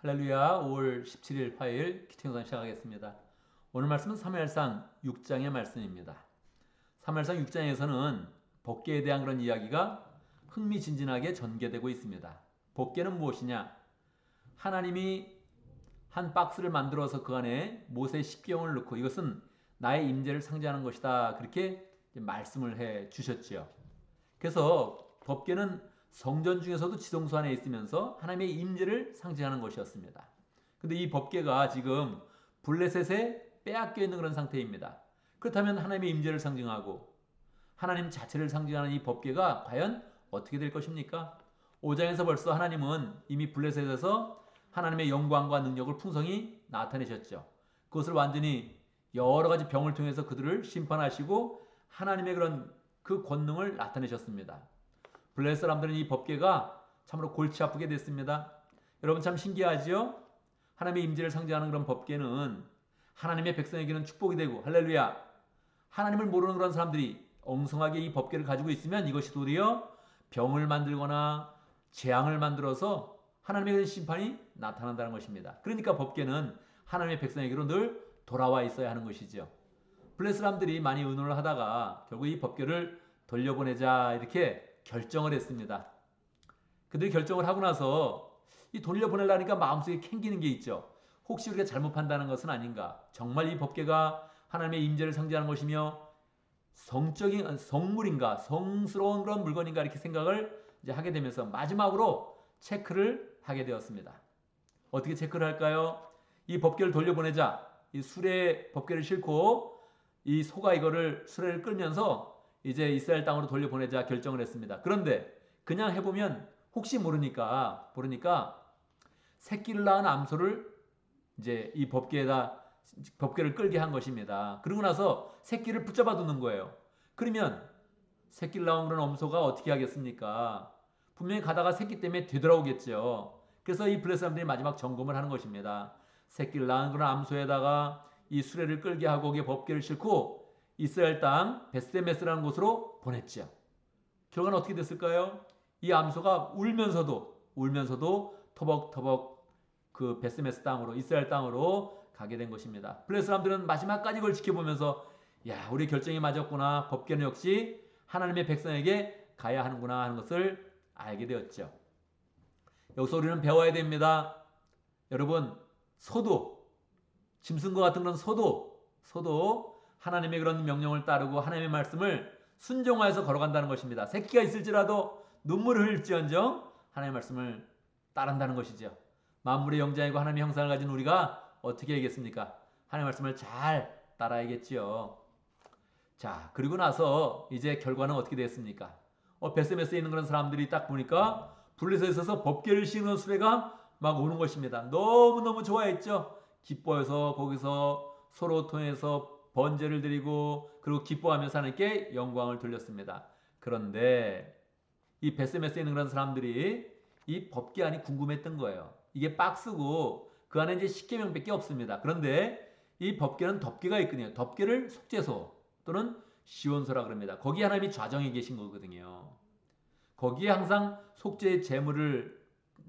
할렐루야. 5월 17일 화요일 기초영상 시작하겠습니다. 오늘 말씀은 사무엘상 6장의 말씀입니다. 사무엘상 6장에서는 법궤에 대한 그런 이야기가 흥미진진하게 전개되고 있습니다. 법궤는 무엇이냐? 하나님이 한 박스를 만들어서 그 안에 모세의 십계명을 넣고 이것은 나의 임재를 상징하는 것이다. 그렇게 말씀을 해 주셨지요. 그래서 법궤는 성전 중에서도 지성소 안에 있으면서 하나님의 임재를 상징하는 것이었습니다. 근데 이 법궤가 지금 블레셋에 빼앗겨 있는 그런 상태입니다. 그렇다면 하나님의 임재를 상징하고 하나님 자체를 상징하는 이 법궤가 과연 어떻게 될 것입니까? 5장에서 벌써 하나님은 이미 블레셋에서 하나님의 영광과 능력을 풍성히 나타내셨죠. 그것을 완전히 여러 가지 병을 통해서 그들을 심판하시고 하나님의 그런 그 권능을 나타내셨습니다. 블레셋 사람들은 이 법궤가 참으로 골치 아프게 됐습니다. 여러분 참 신기하지요? 하나님의 임재를 상징하는 그런 법궤는 하나님의 백성에게는 축복이 되고 할렐루야. 하나님을 모르는 그런 사람들이 엉성하게 이 법궤를 가지고 있으면 이것이 도리어 병을 만들거나 재앙을 만들어서 하나님의 그런 심판이 나타난다는 것입니다. 그러니까 법궤는 하나님의 백성에게로 늘 돌아와 있어야 하는 것이죠. 블레셋 사람들이 많이 의논을 하다가 결국 이 법궤를 돌려보내자 이렇게 결정을 했습니다. 그들이 결정을 하고 나서 이 돌려보내려니까 마음속에 캥기는 게 있죠. 혹시 우리가 잘못 판단한 것은 아닌가? 정말 이 법궤가 하나님의 임재를 상징하는 것이며 성적인 성물인가? 성스러운 그런 물건인가? 이렇게 생각을 이제 하게 되면서 마지막으로 체크를 하게 되었습니다. 어떻게 체크를 할까요? 이 법궤를 돌려보내자. 이 수레 법궤를 싣고 이 소가 이거를 수레를 끌면서 이제 이스라엘 땅으로 돌려보내자 결정을 했습니다. 그런데 그냥 해보면 혹시 모르니까 새끼를 낳은 암소를 이제 이 법궤를 끌게 한 것입니다. 그러고 나서 새끼를 붙잡아 두는 거예요. 그러면 새끼를 낳은 그런 암소가 어떻게 하겠습니까? 분명히 가다가 새끼 때문에 되돌아오겠죠. 그래서 이 블레셋 사람들이 마지막 점검을 하는 것입니다. 새끼를 낳은 그런 암소에다가 이 수레를 끌게 하고 거기에 법궤를 싣고 이스라엘 땅 베스데메스라는 곳으로 보냈죠. 결과는 어떻게 됐을까요? 이 암소가 울면서도 터벅터벅 그 베스메스 땅으로 이스라엘 땅으로 가게 된 것입니다. 블레셋 사람들은 마지막까지 그걸 지켜보면서 야, 우리 결정이 맞았구나. 법궤는 역시 하나님의 백성에게 가야 하는구나 하는 것을 알게 되었죠. 여기서 우리는 배워야 됩니다. 여러분, 짐승과 같은 그런 소도 하나님의 그런 명령을 따르고 하나님의 말씀을 순종하여서 걸어간다는 것입니다. 새끼가 있을지라도 눈물을 흘릴지언정 하나님의 말씀을 따른다는 것이죠. 만물의 영장이고 하나님의 형상을 가진 우리가 어떻게 하겠습니까? 하나님의 말씀을 잘 따라야겠지요. 자, 그리고 나서 이제 결과는 어떻게 됐습니까? 베스메스에 있는 그런 사람들이 딱 보니까 블레셋에 있어서 법궤를 씌우는 수레가 막 오는 것입니다. 너무너무 좋아했죠. 기뻐해서 거기서 서로 통해서 번제를 드리고 그리고 기뻐하면서 하나님께 영광을 돌렸습니다. 그런데 이 베스메스에 있는 그런 사람들이 이 법궤 안이 궁금했던 거예요. 이게 박스고 그 안에 이제 십계명밖에 없습니다. 그런데 이 법궤는 덮개가 있거든요. 덮개를 속죄소 또는 시온소라 그럽니다. 거기에 하나님이 좌정에 계신 거거든요. 거기에 항상 속죄의 제물을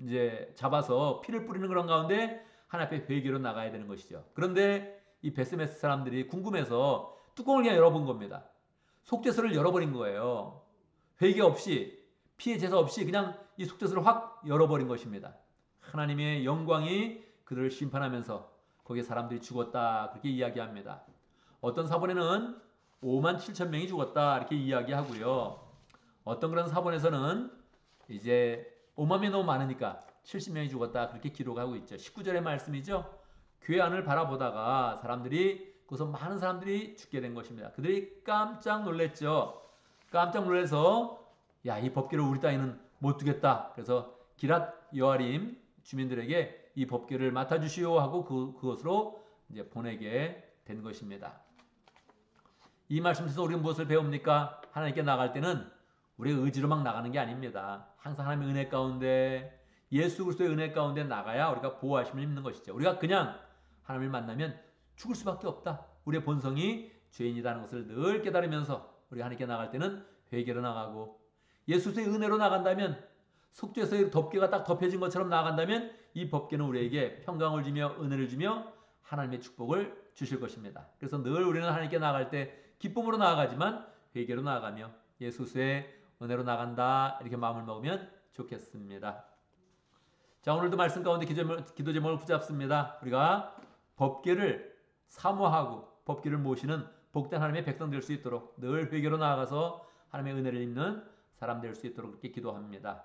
이제 잡아서 피를 뿌리는 그런 가운데 하나님 앞에 회개로 나가야 되는 것이죠. 그런데 이 베스메스 사람들이 궁금해서 뚜껑을 그냥 열어본 겁니다. 속죄소를 열어버린 거예요. 회개 없이 피해 제사 없이 그냥 이 속죄소를 확 열어버린 것입니다. 하나님의 영광이 그들을 심판하면서 거기에 사람들이 죽었다 그렇게 이야기합니다. 어떤 사본에는 5만 7천 명이 죽었다 이렇게 이야기하고요. 어떤 그런 사본에서는 이제 5만 명이 너무 많으니까 70명이 죽었다 그렇게 기록하고 있죠. 19절의 말씀이죠. 교회 안을 바라보다가 거기서 많은 사람들이 죽게 된 것입니다. 그들이 깜짝 놀랐죠. 깜짝 놀라서 야, 이 법궤를 우리 땅에는 못 두겠다. 그래서 기랏 여아림 주민들에게 이 법궤를 맡아주시오 하고 그것으로 이제 보내게 된 것입니다. 이 말씀에서 우리는 무엇을 배웁니까? 하나님께 나갈 때는 우리의 의지로 막 나가는 게 아닙니다. 항상 하나님의 은혜 가운데 예수 그리스도의 은혜 가운데 나가야 우리가 보호하심을 입는 것이죠. 우리가 그냥 하나님을 만나면 죽을 수밖에 없다. 우리의 본성이 죄인이라는 것을 늘 깨달으면서 우리가 하나님께 나갈 때는 회개로 나가고 예수 그리스도의 은혜로 나간다면 속죄서의 덮개가 딱 덮여진 것처럼 나간다면 이 법궤는 우리에게 평강을 주며 은혜를 주며 하나님의 축복을 주실 것입니다. 그래서 늘 우리는 하나님께 나아갈 때 기쁨으로 나아가지만 회개로 나아가며 예수의 은혜로 나간다, 이렇게 마음을 먹으면 좋겠습니다. 자, 오늘도 말씀 가운데 기도 제목을 붙잡습니다. 우리가 법궤를 사모하고 법궤를 모시는 복된 하나님의 백성 될 수 있도록 늘 회개로 나아가서 하나님의 은혜를 입는 사람 될 수 있도록 그렇게 기도합니다.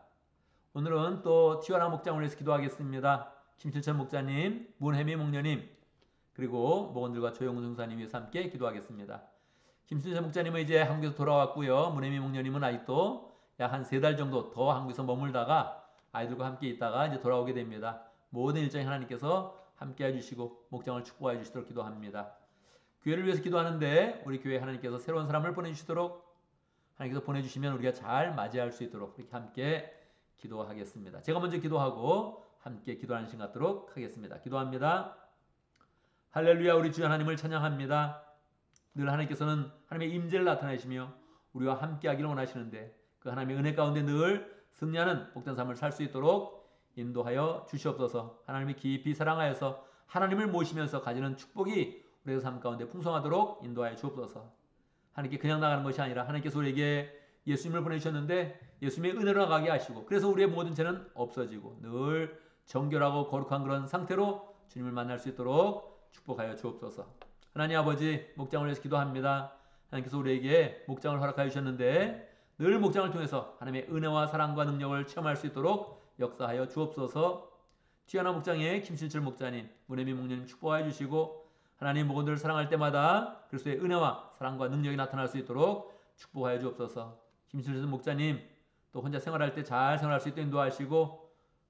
오늘은 또 티와나 목장을 위해서 기도하겠습니다. 김실천 목자님, 문혜미 목녀님, 그리고 목원들과 조영훈 성사님 위해서 함께 기도하겠습니다. 김실천 목자님은 이제 한국에서 돌아왔고요. 문혜미 목녀님은 아직도 약 한 3달 정도 더 한국에서 머물다가 아이들과 함께 있다가 이제 돌아오게 됩니다. 모든 일정에 하나님께서 함께 해주시고 목장을 축복해 주시도록 기도합니다. 교회를 위해서 기도하는데 우리 교회 하나님께서 새로운 사람을 보내주시도록 하나님께서 보내주시면 우리가 잘 맞이할 수 있도록 그렇게 함께 기도하겠습니다. 제가 먼저 기도하고 함께 기도하는 시간 갖도록 하겠습니다. 기도합니다. 할렐루야. 우리 주 하나님을 찬양합니다. 늘 하나님께서는 하나님의 임재를 나타내시며 우리와 함께하기를 원하시는데 그 하나님의 은혜 가운데 늘 승리하는 복된 삶을 살 수 있도록 인도하여 주시옵소서. 하나님이 깊이 사랑하여서 하나님을 모시면서 가지는 축복이 우리의 삶 가운데 풍성하도록 인도하여 주옵소서. 하나님께 그냥 나가는 것이 아니라 하나님께서 우리에게 예수님을 보내주셨는데 예수님의 은혜로 나가게 하시고 그래서 우리의 모든 죄는 없어지고 늘 정결하고 거룩한 그런 상태로 주님을 만날 수 있도록 축복하여 주옵소서. 하나님 아버지, 목장을 위해서 기도합니다. 하나님께서 우리에게 목장을 허락하여 주셨는데 늘 목장을 통해서 하나님의 은혜와 사랑과 능력을 체험할 수 있도록 역사하여 주옵소서. 티와나 목장의 김신철 목자님, 문혜미 목녀님 축복하여 주시고 하나님 목원들을 사랑할 때마다 그리스도의 은혜와 사랑과 능력이 나타날 수 있도록 축복하여 주옵소서. 김신철 목자님 또 혼자 생활할 때 잘 생활할 수 있도록 인도하시고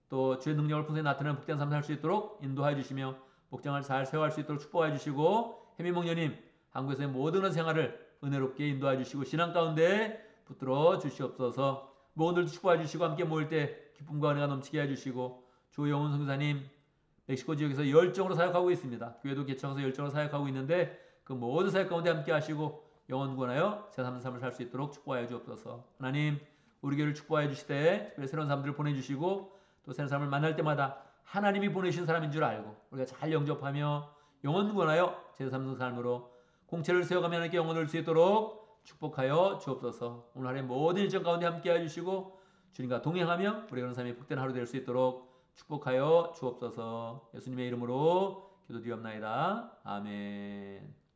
또 주의 능력을 풍성히 나타내는 복된 삶을 살 수 있도록 인도하여 주시며 목장을 잘 세워갈 수 있도록 축복하여 주시고 혜미 목녀님 한국에서의 모든 생활을 은혜롭게 인도하여 주시고 신앙 가운데 붙들어 주시옵소서. 목원들도 축복하여 주시고 함께 모일 때 기쁨과 은혜가 넘치게 해주시고 조영훈 선교사님 멕시코 지역에서 열정으로 사역하고 있습니다. 교회도 개척해서 열정으로 사역하고 있는데 그 모든 사역 가운데 함께 하시고 영원 구원하여 제3의 삶을 살 수 있도록 축복하여 주옵소서. 하나님 우리 교회를 축복하여 주시되 새로운 사람들을 보내주시고 또 새로운 사람을 만날 때마다 하나님이 보내신 사람인 줄 알고 우리가 잘 영접하며 영원 구원하여 제3의 삶으로 공채를 세워가며 하나님께 영원을 줄 수 있도록 축복하여 주옵소서. 오늘 하루의 모든 일정 가운데 함께 해주시고 주님과 동행하며 우리 그런 삶이 복된 하루 될 수 있도록 축복하여 주옵소서. 예수님의 이름으로 기도드리옵나이다. 아멘.